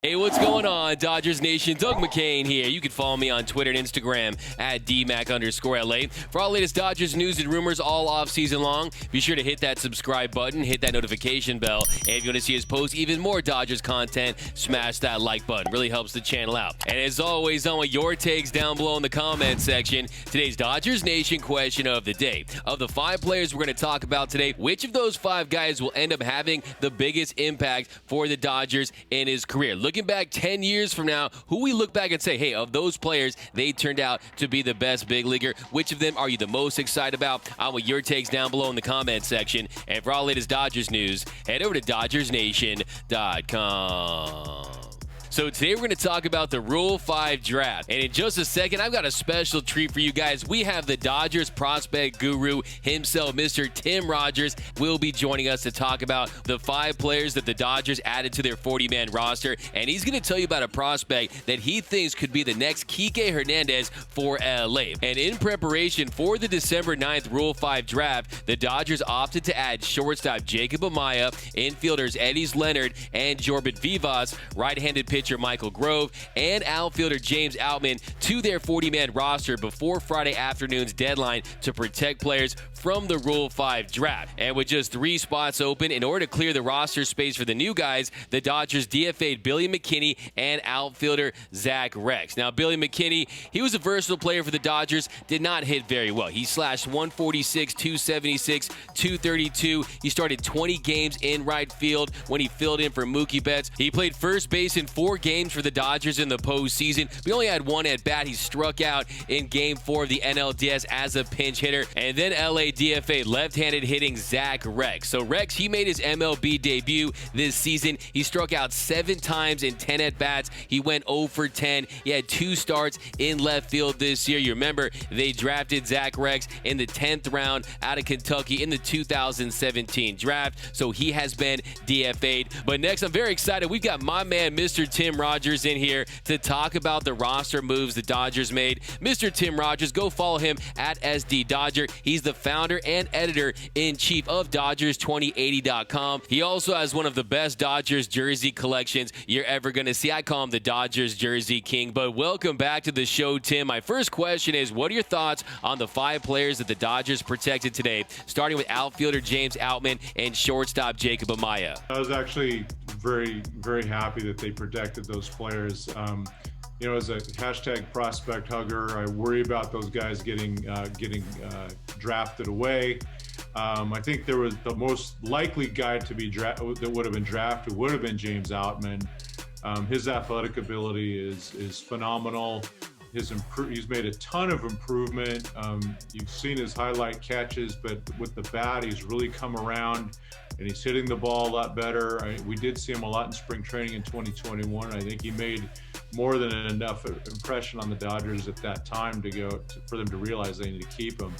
Hey, what's going on, Dodgers Nation? Doug McCain here. You can follow me on Twitter and Instagram at DMac_LA. For all the latest Dodgers news and rumors all off-season long, be sure to hit that subscribe button, hit that notification bell, and if you want to see us post even more Dodgers content, smash that like button. Really helps the channel out. And as always, I want your takes down below in the comment section. Today's Dodgers Nation question of the day. Of the 5 players we're going to talk about today, which of those 5 guys will end up having the biggest impact for the Dodgers in his career? Looking back 10 years from now, who we look back and say, hey, of those players, they turned out to be the best big leaguer. Which of them are you the most excited about? I want your takes down below in the comment section. And for all the latest Dodgers news, head over to DodgersNation.com. So today we're going to talk about the Rule 5 draft. And in just a second, I've got a special treat for you guys. We have the Dodgers prospect guru himself, Mr. Tim Rogers, will be joining us to talk about the 5 players that the Dodgers added to their 40-man roster. And he's going to tell you about a prospect that he thinks could be the next Kiké Hernandez for LA. And in preparation for the December 9th Rule 5 draft, the Dodgers opted to add shortstop Jacob Amaya, infielders Eddie Leonard and Jorbit Vivas, right-handed pitcher Michael Grove, and outfielder James Outman to their 40-man roster before Friday afternoon's deadline to protect players from the Rule 5 draft. And with just 3 spots open, in order to clear the roster space for the new guys, the Dodgers DFA'd Billy McKinney and outfielder Zach Rex. Now, Billy McKinney, he was a versatile player for the Dodgers, did not hit very well. He slashed 146, 276, 232. He started 20 games in right field when he filled in for Mookie Betts. He played first base in 4 games for the Dodgers in the postseason. We only had 1 at bat. He struck out in Game 4 of the NLDS as a pinch hitter. And then LA DFA left-handed hitting Zach Rex. So Rex, he made his MLB debut this season. He struck out 7 times in 10 at-bats. He went 0 for 10. He had 2 starts in left field this year. You remember, they drafted Zach Rex in the 10th round out of Kentucky in the 2017 draft. So he has been DFA'd. But next, I'm very excited. We've got my man, Mr. Tim Rogers, in here to talk about the roster moves the Dodgers made. Mr. Tim Rogers, go follow him at SD Dodger. He's the founder and editor-in-chief of Dodgers2080.com. He also has one of the best Dodgers jersey collections you're ever going to see. I call him the Dodgers Jersey King. But welcome back to the show, Tim. My first question is, what are your thoughts on the 5 players that the Dodgers protected today, starting with outfielder James Outman and shortstop Jacob Amaya? I was actually very, very happy that they protected those players. You know, as a hashtag prospect hugger, I worry about those guys getting drafted away. I think there was the most likely guy to be that would have been drafted would have been James Outman. His athletic ability is phenomenal. He's made a ton of improvement. You've seen his highlight catches, but with the bat, he's really come around and he's hitting the ball a lot better. We did see him a lot in spring training in 2021. I think he made more than enough impression on the Dodgers at that time for them to realize they need to keep him.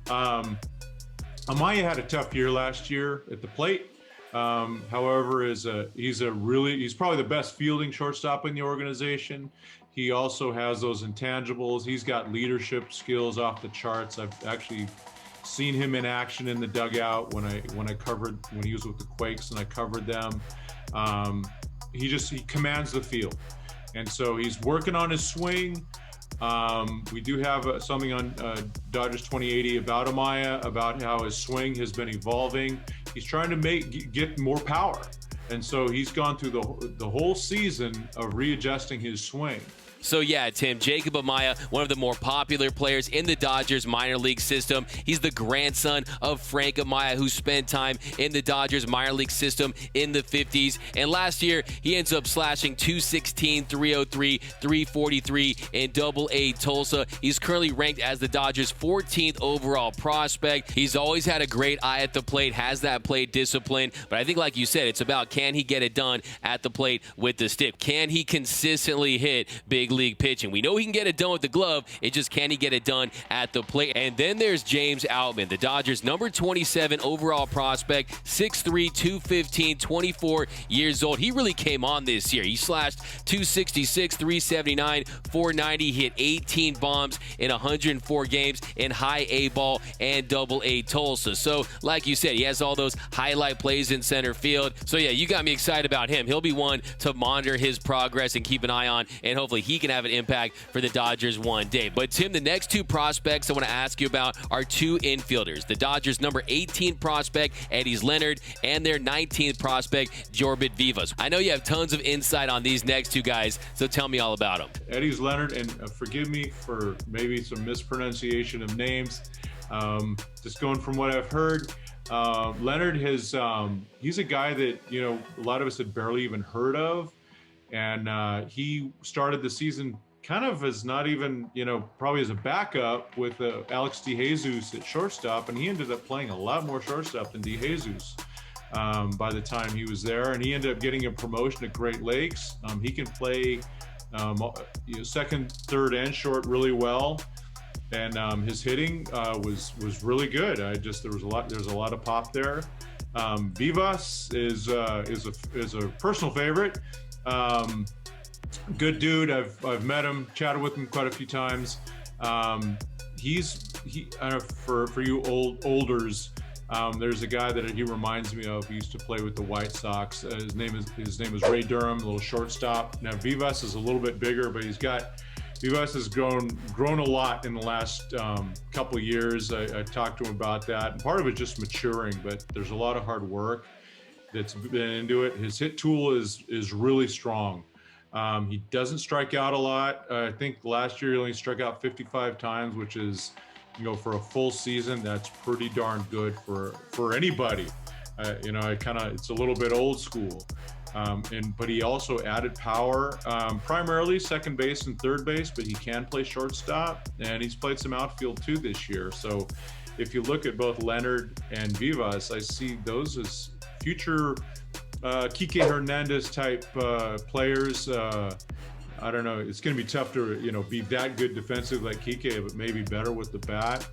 Amaya had a tough year last year at the plate. However, he's probably the best fielding shortstop in the organization. He also has those intangibles. He's got leadership skills off the charts. I've actually seen him in action in the dugout when he was with the Quakes and I covered them. He commands the field, and so he's working on his swing. We do have something on Dodgers 2080 about Amaya, about how his swing has been evolving. He's trying to get more power, and so he's gone through the whole season of readjusting his swing. So yeah, Tim, Jacob Amaya, one of the more popular players in the Dodgers minor league system. He's the grandson of Frank Amaya, who spent time in the Dodgers minor league system in the 50s. And last year, he ends up slashing 216, 303, 343 in Double-A Tulsa. He's currently ranked as the Dodgers' 14th overall prospect. He's always had a great eye at the plate, has that plate discipline. But I think, like you said, it's about, can he get it done at the plate with the stick? Can he consistently hit big league pitching. We know he can get it done with the glove. It just can he get it done at the plate. And then there's James Outman, the Dodgers' number 27 overall prospect, 6'3", 215, 24 years old. He really came on this year. He slashed 266, 379, 490, hit 18 bombs in 104 games in high A ball and double A Tulsa. So like you said, he has all those highlight plays in center field. So yeah, you got me excited about him. He'll be one to monitor his progress and keep an eye on, and hopefully he can have an impact for the Dodgers one day. But Tim, the next two prospects I want to ask you about are two infielders. The Dodgers number 18 prospect, Eddie Leonard, and their 19th prospect, Jorbit Vivas. I know you have tons of insight on these next two guys, so tell me all about them. Eddie Leonard, and forgive me for maybe some mispronunciation of names. Just going from what I've heard, Leonard has, he's a guy that, a lot of us had barely even heard of. And he started the season kind of as not even, probably as a backup with Alex DeJesus at shortstop. And he ended up playing a lot more shortstop than DeJesus by the time he was there. And he ended up getting a promotion at Great Lakes. He can play second, third, and short really well. And his hitting was really good. There's a lot of pop there. Vivas is a personal favorite. Good dude. I've met him, chatted with him quite a few times. For you olders, there's a guy that he reminds me of. He used to play with the White Sox. His name is Ray Durham, a little shortstop. Now Vivas is a little bit bigger, but Vivas has grown a lot in the last couple of years. I talked to him about that. And part of it just maturing, but there's a lot of hard work that's been into it. His hit tool is really strong. He doesn't strike out a lot. I think last year he only struck out 55 times, which is, for a full season, that's pretty darn good for anybody. It's a little bit old school. But he also added power, primarily second base and third base, but he can play shortstop, and he's played some outfield too this year. So if you look at both Leonard and Vivas, I see those as future Kiké Hernandez type players. I don't know. It's going to be tough to, be that good defensive like Kiké, but maybe better with the bat.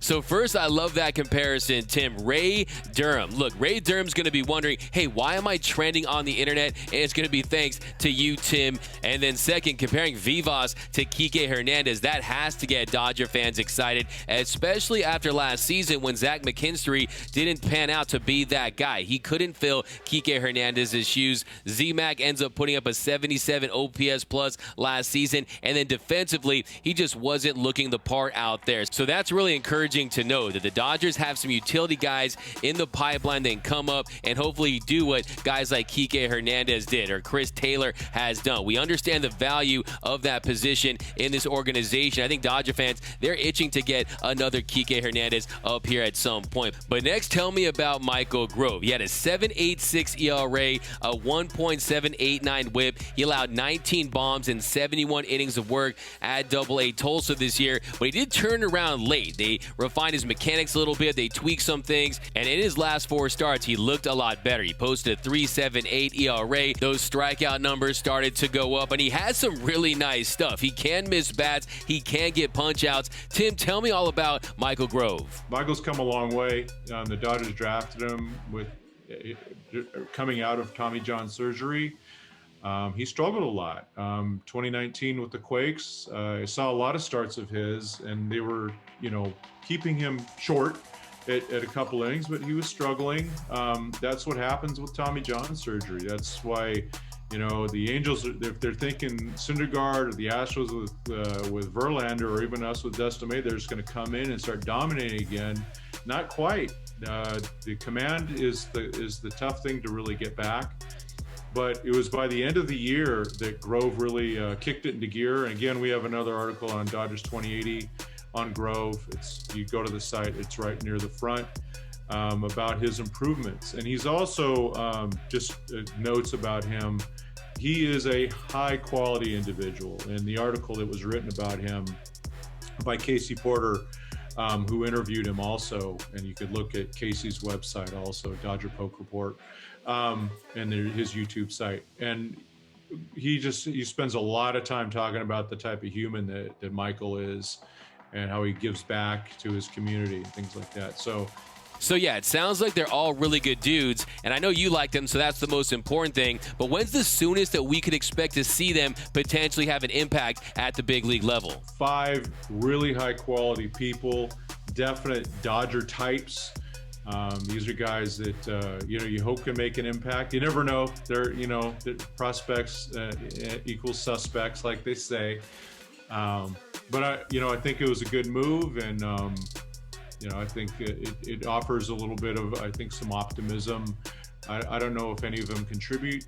So first, I love that comparison, Tim. Ray Durham. Look, Ray Durham's going to be wondering, hey, why am I trending on the internet? And it's going to be thanks to you, Tim. And then second, comparing Vivas to Kiké Hernandez, that has to get Dodger fans excited, especially after last season when Zach McKinstry didn't pan out to be that guy. He couldn't fill Kiké Hernandez's shoes. Z-Mac ends up putting up a 77 OPS plus last season. And then defensively, he just wasn't looking the part out there. So that's really encouraging to know that the Dodgers have some utility guys in the pipeline that can come up and hopefully do what guys like Kiké Hernandez did or Chris Taylor has done. We understand the value of that position in this organization. I think Dodger fans, they're itching to get another Kiké Hernandez up here at some point. But next, tell me about Michael Grove. He had a 7.86 ERA, a 1.789 whip. He allowed 19 bombs and 71 innings of work at Double-A Tulsa this year, but he did turn around late. They refined his mechanics a little bit. They tweaked some things, and in his last 4 starts, he looked a lot better. He posted a 3.78 ERA. Those strikeout numbers started to go up, and he has some really nice stuff. He can miss bats. He can get punch-outs. Tim, tell me all about Michael Grove. Michael's come a long way. The Dodgers drafted him with coming out of Tommy John surgery. He struggled a lot. 2019 with the Quakes, I saw a lot of starts of his, and they were, keeping him short at a couple innings, but he was struggling. That's what happens with Tommy John surgery. That's why, the Angels, if they're thinking Syndergaard or the Astros with Verlander, or even us with Dustin May, they're just going to come in and start dominating again. Not quite. The command is the tough thing to really get back. But it was by the end of the year that Grove really kicked it into gear. And again, we have another article on Dodgers 2080 on Grove. You go to the site, it's right near the front, about his improvements. And he's also, just notes about him, he is a high quality individual. And the article that was written about him by Casey Porter, who interviewed him also, and you could look at Casey's website also, Dodger Poke Report, and his YouTube site. And he spends a lot of time talking about the type of human that Michael is, and how he gives back to his community and things like that. So yeah, it sounds like they're all really good dudes, and I know you like them, so that's the most important thing. But when's the soonest that we could expect to see them potentially have an impact at the big league level? 5 really high quality people, definite Dodger types. These are guys that you hope can make an impact. You never know. They're prospects equals suspects, like they say. But I think it was a good move, and I think it offers a little bit of, I think, some optimism. I don't know if any of them contribute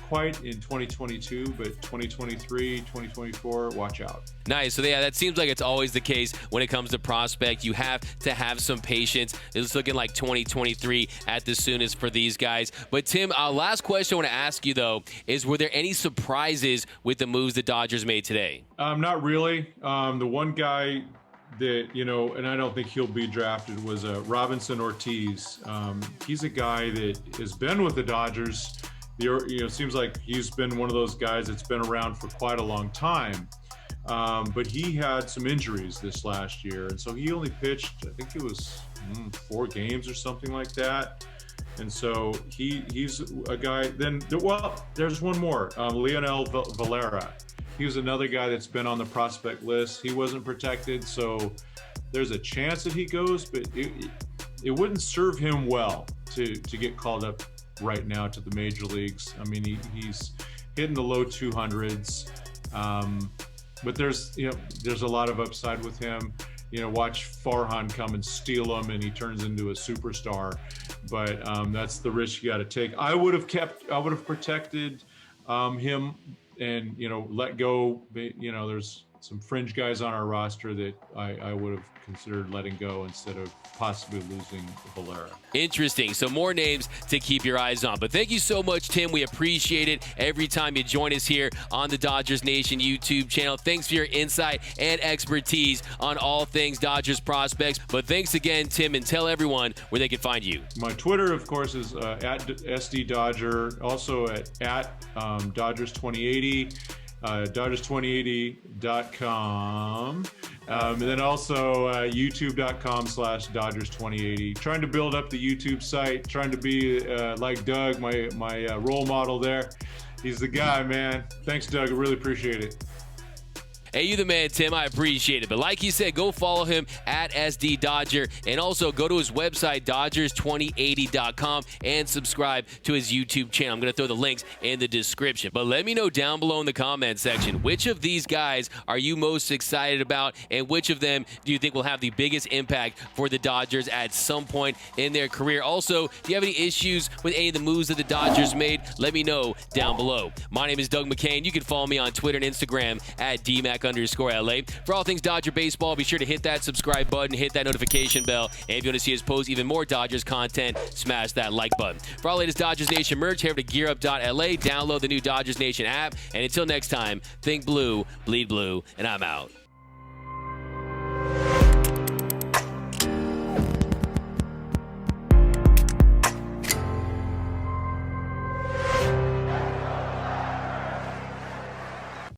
quite in 2022, but 2023, 2024, watch out. Nice. So yeah, that seems like it's always the case when it comes to prospect. You have to have some patience. It's looking like 2023 at the soonest for these guys. But Tim, last question I want to ask you though is, were there any surprises with the moves the Dodgers made today? Not really. The one guy that, and I don't think he'll be drafted, was Robinson Ortiz. He's a guy that has been with the Dodgers. It seems like he's been one of those guys that's been around for quite a long time. But he had some injuries this last year, and so he only pitched, I think it was 4 games or something like that. And so he's a guy. Then, there's one more, Leonel Valera. He was another guy that's been on the prospect list. He wasn't protected, so there's a chance that he goes, but it wouldn't serve him well to get called up right now to the major leagues. I mean, he's hitting the low 200s, but there's a lot of upside with him. Watch Farhan come and steal him, and he turns into a superstar. But that's the risk you got to take. I would have protected him, and let go. There's some fringe guys on our roster that I would have considered letting go instead of possibly losing Valera. Interesting. So more names to keep your eyes on. But thank you so much, Tim. We appreciate it every time you join us here on the Dodgers Nation YouTube channel. Thanks for your insight and expertise on all things Dodgers prospects. But thanks again, Tim, and tell everyone where they can find you. My Twitter, of course, is at SDDodger, also at Dodgers2080. Dodgers2080.com, and then also youtube.com/Dodgers2080. Trying to build up the YouTube site, trying to be like Doug, my role model there. He's the guy, man. Thanks, Doug. I really appreciate it. Hey, you the man, Tim. I appreciate it. But like he said, go follow him at SD Dodger, and also go to his website, Dodgers2080.com, and subscribe to his YouTube channel. I'm going to throw the links in the description. But let me know down below in the comment section, which of these guys are you most excited about, and which of them do you think will have the biggest impact for the Dodgers at some point in their career? Also, do you have any issues with any of the moves that the Dodgers made? Let me know down below. My name is Doug McCain. You can follow me on Twitter and Instagram at DMAC_LA. For all things Dodger baseball, be sure to hit that subscribe button, hit that notification bell, and if you want to see us post even more Dodgers content, smash that like button. For all latest Dodgers Nation merch, head over to GearUp.LA, download the new Dodgers Nation app, and until next time, think blue, bleed blue, and I'm out.